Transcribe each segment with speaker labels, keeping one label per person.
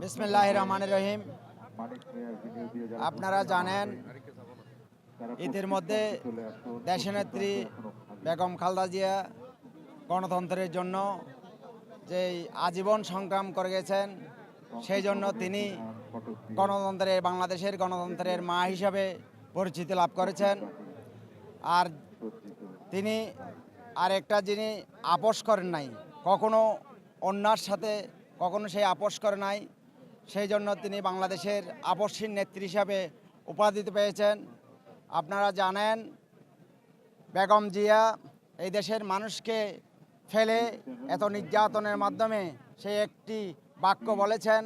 Speaker 1: বিসমিল্লাহির রহমানির রহিম। আপনারা জানেন ঈদের মধ্যে দেশনেত্রী বেগম খালেদা জিয়া গণতন্ত্রের জন্য যে আজীবন সংগ্রাম করে গেছেন, সেই জন্য তিনি বাংলাদেশের গণতন্ত্রের মা হিসাবে পরিচিতি লাভ করেছেন। আর তিনি আরেকটা যিনি আপোষ করেন নাই, কখনো অন্যার সাথে কখনো সেই আপোষ করে নাই, সেই জন্য তিনি বাংলাদেশের আপোষহীন নেত্রী হিসাবে উপাধি পেয়েছেন। আপনারা জানেন বেগম জিয়া এই দেশের মানুষকে ফেলে এত নির্যাতনের মাধ্যমে সে একটি বাক্য বলেছেন,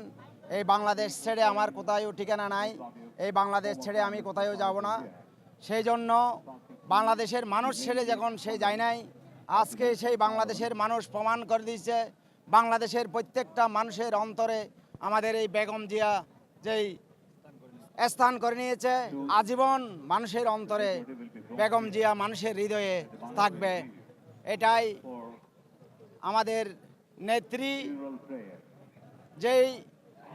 Speaker 1: এই বাংলাদেশ ছেড়ে আমার কোথাও ঠিকানা নাই, এই বাংলাদেশ ছেড়ে আমি কোথাও যাব না। সেই জন্য বাংলাদেশের মানুষ ছেড়ে যখন সে যায় নাই, আজকে সেই বাংলাদেশের মানুষ প্রমাণ করে দিয়েছে, বাংলাদেশের প্রত্যেকটা মানুষের অন্তরে আমাদের এই বেগম জিয়া যেই স্থান করে নিয়েছে, আজীবন মানুষের অন্তরে বেগম জিয়া মানুষের হৃদয়ে থাকবে। এটাই আমাদের নেত্রী, যেই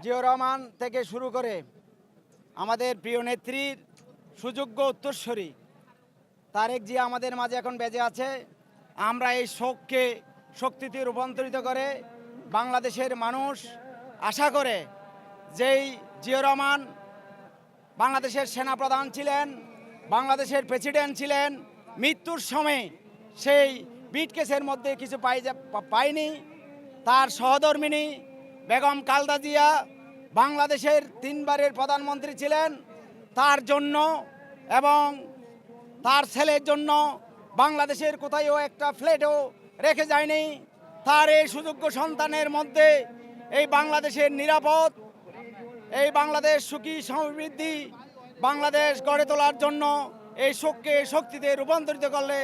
Speaker 1: জিয়াউর রহমান থেকে শুরু করে আমাদের প্রিয় নেত্রীর সুযোগ্য উত্তরসূরি তারেক জিয়া আমাদের মাঝে এখন বেঁচে আছে। আমরা এই শোককে শক্তিতে রূপান্তরিত করে বাংলাদেশের মানুষ আশা করে, যেই জিয়াউর রহমান বাংলাদেশের সেনাপ্রধান ছিলেন, বাংলাদেশের প্রেসিডেন্ট ছিলেন, মৃত্যুর সময় সেই বিটকেসের মধ্যে কিছু পায়নি। তার সহধর্মিণী বেগম খালেদা জিয়া বাংলাদেশের 3 বারের প্রধানমন্ত্রী ছিলেন, তার জন্য এবং তার ছেলের জন্য বাংলাদেশের কোথাও একটা ফ্ল্যাটও রেখে যায়নি। তার এই সুযোগ্য সন্তানের মধ্যে এই বাংলাদেশের নিরাপদ, এই বাংলাদেশ সুখী সমৃদ্ধি বাংলাদেশ গড়ে তোলার জন্য এই শোককে শক্তিতে রূপান্তরিত করলে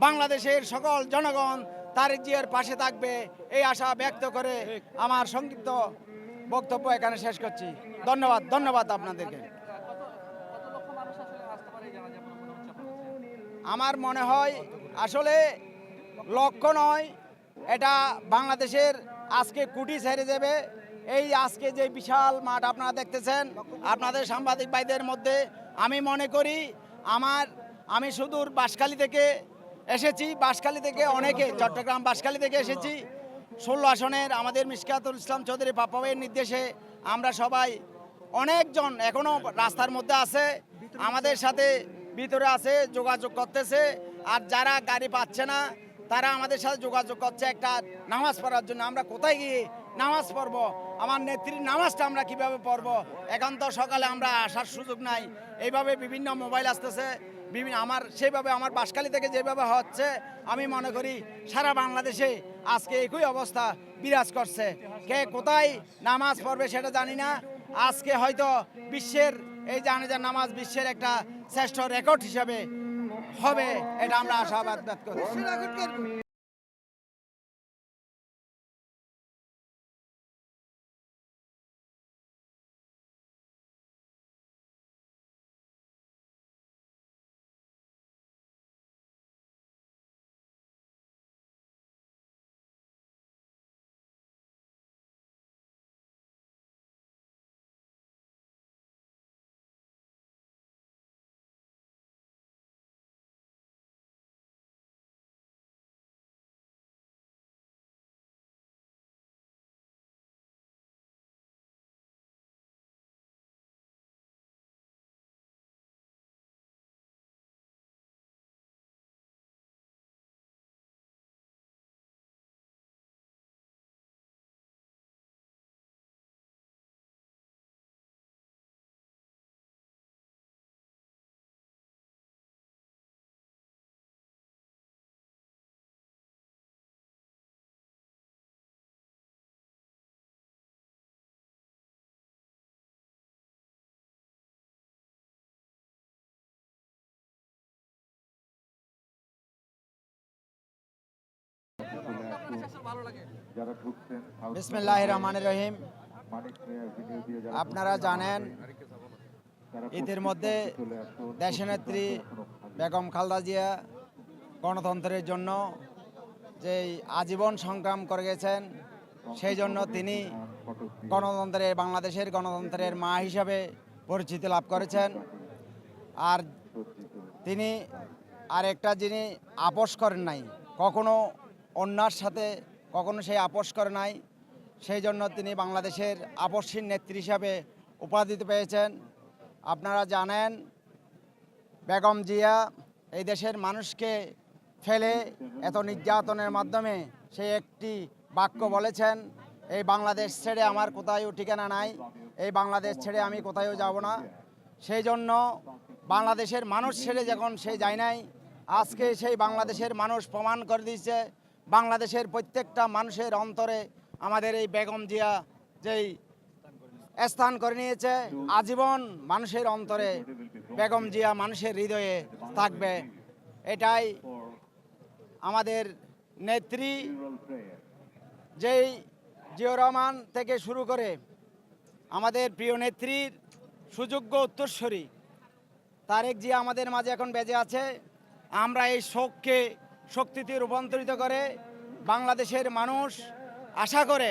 Speaker 1: বাংলাদেশের সকল জনগণ তারেক জিয়ার পাশে থাকবে, এই আশা ব্যক্ত করে আমার সংক্ষিপ্ত বক্তব্য এখানে শেষ করছি। ধন্যবাদ আপনাদেরকে। আমার মনে হয় আসলে লক্ষ্য নয়, এটা বাংলাদেশের আজকে কুটি ছেড়ে যাবে। এই আজকে যে বিশাল মাঠ আপনারা দেখতেছেন, আপনাদের সাংবাদিক ভাইদের মধ্যে আমি মনে করি আমি সুদূর বাঁশখালী থেকে এসেছি, বাঁশখালী থেকে অনেকে, চট্টগ্রাম বাঁশখালী থেকে এসেছি। 16 আসনের আমাদের মিশকাতুল ইসলাম চৌধুরী পাপ্পাভাইয়ের নির্দেশে আমরা সবাই অনেকজন এখনও রাস্তার মধ্যে আছে, আমাদের সাথে ভিতরে আছে, যোগাযোগ করতেছে। আর যারা গাড়ি পাচ্ছে না তারা আমাদের সাথে যোগাযোগ করছে একটা নামাজ পড়ার জন্য। আমরা কোথায় গিয়ে নামাজ পড়ব? আমার নেত্রীর নামাজটা আমরা কিভাবে পড়ব? এখন তো সকালে আমরা আসার সুযোগ নাই। এইভাবে বিভিন্ন মোবাইল আসতেছে, সেইভাবে আমার বাঁশখালী থেকে যেভাবে হচ্ছে, আমি মনে করি সারা বাংলাদেশে আজকে একই অবস্থা বিরাজ করছে। কে কোথায় নামাজ পড়বে সেটা জানি না। আজকে হয়তো বিশ্বের এই জানাজার নামাজ বিশ্বের একটা শ্রেষ্ঠ রেকর্ড হিসাবে হবে, এটা আমরা আশাবাদ ব্যক্ত করি। বিসমিল্লাহির রহমানির রহিম। আপনারা জানেন ঈদের মধ্যে দেশনেত্রী বেগম খালেদা জিয়া গণতন্ত্রের জন্য যে আজীবন সংগ্রাম করে গেছেন, সেই জন্য তিনি বাংলাদেশের গণতন্ত্রের মা হিসাবে পরিচিতি লাভ করেছেন। আর তিনি আরেকটা যিনি আপোষ করেন নাই, কখনো অন্যার সাথে কখনো সেই আপোষ করে নাই, সেই জন্য তিনি বাংলাদেশের আপোষহীন নেত্রী হিসাবে উপাধি পেয়েছেন। আপনারা জানেন বেগম জিয়া এই দেশের মানুষকে ফেলে এত নির্যাতনের মাধ্যমে সেই একটি বাক্য বলেছেন, এই বাংলাদেশ ছেড়ে আমার কোথাও ঠিকানা নাই, এই বাংলাদেশ ছেড়ে আমি কোথাও যাব না। সেই জন্য বাংলাদেশের মানুষ ছেড়ে যখন সে যায় নাই, আজকে সেই বাংলাদেশের মানুষ প্রমাণ করে দিয়েছে, বাংলাদেশের প্রত্যেকটা মানুষের অন্তরে আমাদের এই বেগম জিয়া যেই স্থান করে নিয়েছে, আজীবন মানুষের অন্তরে বেগম জিয়া মানুষের হৃদয়ে থাকবে। এটাই আমাদের নেত্রী যেই জিয়াউর রহমান থেকে শুরু করে আমাদের প্রিয় নেত্রীর সুযোগ্য উত্তরসূরি তারেক জিয়া আমাদের মাঝে এখন বেঁচে আছে। আমরা এই শোককে শক্তিতে রূপান্তরিত করে বাংলাদেশের মানুষ আশা করে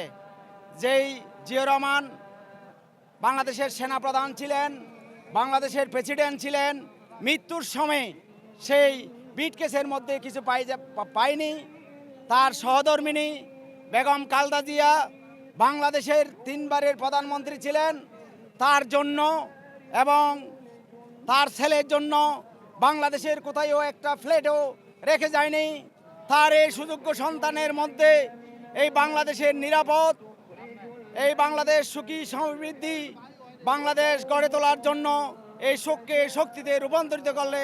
Speaker 1: যেই জিয়াউর রহমান বাংলাদেশের সেনাপ্রধান ছিলেন, বাংলাদেশের প্রেসিডেন্ট ছিলেন, মৃত্যুর সময় সেই বিট কেসের মধ্যে কিছু পায়নি। তার সহধর্মিণী বেগম খালেদা জিয়া বাংলাদেশের 3 বারের প্রধানমন্ত্রী ছিলেন, তার জন্য এবং তার ছেলের জন্য বাংলাদেশের কোথাও একটা ফ্ল্যাটও রেখে যায়নি। তার এই সুযোগ্য সন্তানের মধ্যে এই বাংলাদেশের নিরাপদ, এই বাংলাদেশ সুখী সমৃদ্ধি বাংলাদেশ গড়ে তোলার জন্য এই শোককে শক্তিতে রূপান্তরিত করলে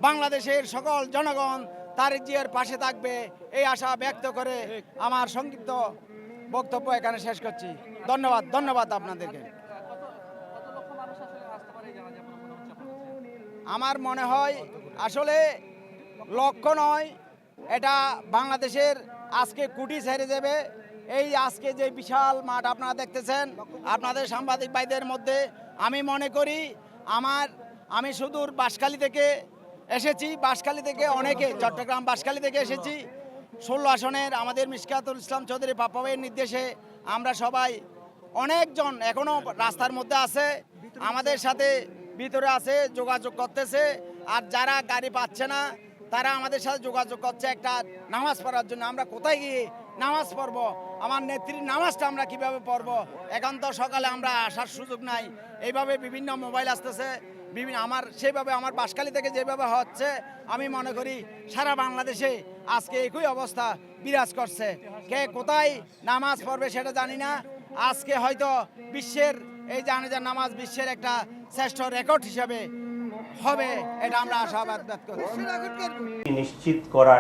Speaker 1: বাংলাদেশের সকল জনগণ তারেক জিয়ার পাশে থাকবে, এই আশা ব্যক্ত করে আমার সংক্ষিপ্ত বক্তব্য এখানে শেষ করছি। ধন্যবাদ আপনাদেরকে। আমার মনে হয় আসলে লক্ষ্য নয়, এটা বাংলাদেশের আজকে কুটি ছেড়ে যাবে। এই আজকে যে বিশাল মাঠ আপনারা দেখতেছেন, আপনাদের সাংবাদিক ভাইদের মধ্যে আমি মনে করি আমি সুদূর বাঁশখালী থেকে এসেছি, বাঁশখালী থেকে অনেকে চট্টগ্রাম বাঁশখালী থেকে এসেছি। 16 আসনের আমাদের মিশকাতুল ইসলাম চৌধুরী পাপ্পা ভাইয়ের নির্দেশে আমরা সবাই অনেকজন এখনো রাস্তার মধ্যে আছে, আমাদের সাথে ভিতরে আছে, যোগাযোগ করতেছে। আর যারা গাড়ি পাচ্ছে না তারা আমাদের সাথে যোগাযোগ করছে একটা নামাজ পড়ার জন্য। আমরা কোথায় গিয়ে নামাজ পড়ব? আমার নেত্রীর নামাজটা আমরা কিভাবে পড়ব? এখন তো সকালে আমরা আসার সুযোগ নাই। এইভাবে বিভিন্ন মোবাইল আসতেছে, সেইভাবে আমার বাঁশখালী থেকে যেভাবে হচ্ছে, আমি মনে করি সারা বাংলাদেশে আজকে একই অবস্থা বিরাজ করছে। কে কোথায় নামাজ পড়বে সেটা জানি না। আজকে হয়তো বিশ্বের এই জানাজার নামাজ বিশ্বের একটা শ্রেষ্ঠ রেকর্ড হিসাবে হবে, এটা আমরা আশাবাদ ব্যক্ত করি।
Speaker 2: নিশ্চিত করা